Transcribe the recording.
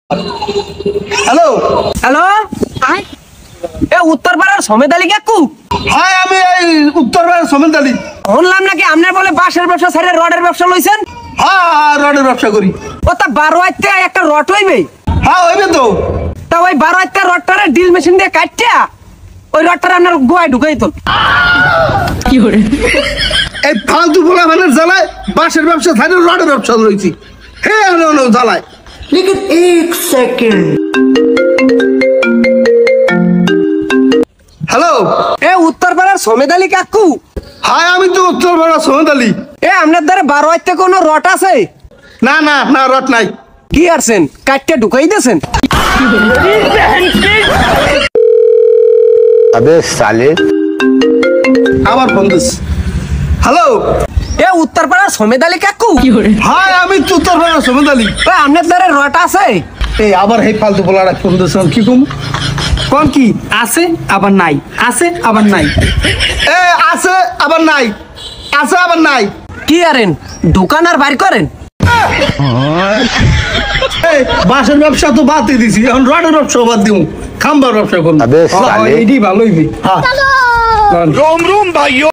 Hello hello ए उत्तरपाড়ার সমেত আলী কাকু हाय আমি এই উত্তরপাড়ার সমেত আলী শুনলাম নাকি আপনি বলে বাঁশের ব্যবসা ছেড়ে রডের ব্যবসা লইছেন। হ্যাঁ রডের ব্যবসা করি। ও তা 12 আইতে একটা রড হইবে। হ্যাঁ হইবে তো। তা ওই 12 আইতে রডটারে ড্রিল মেশিন দিয়ে কাটটা ওই রডটারে আপনার গোয়ায় ঢুকাই তো কি করে এই ফালতু বলা মানে জ্বালায় বাঁশের ব্যবসা ছাড়ে রডের ব্যবসা রইছি। হে আনো জ্বালায় लेकिन एक सेकंड হ্যালো এ উত্তরপাড়ার সমেত আলী কাকু হাই আমি তো উত্তরপাড়ার সমেত আলী। এ আপনার দ্বারা 12 আইতে কোনো রড আছে? না না না রড নাই। কি আরছেন কাটটা ঢুকাই দিয়েছেন? अबे साले আবার ফোন দিস। হ্যালো এ উত্তরপাড়ার সমেত আলী কাকু হাই আমি তো উত্তরপাড়ার সমেত আলী। ও আপনার দ্বারা রড আছে? এই আবার হে ফালতু বলাটা ফোন দিস কি কম কোন কি আছে আবার নাই আছে আবার নাই এ আছে আবার নাই আছে আবার নাই। কি আরেন দোকান আর বাইর করেন? এই বাঁশের ব্যবসা তো বাদ দিয়ে দিছি, এখন রডের ব্যবসা বাদ দিমু, খাম্বার ব্যবসা করবো। अबे साले এইটি ভালো হইবি। হ্যাঁ रोम रोम भाइयों।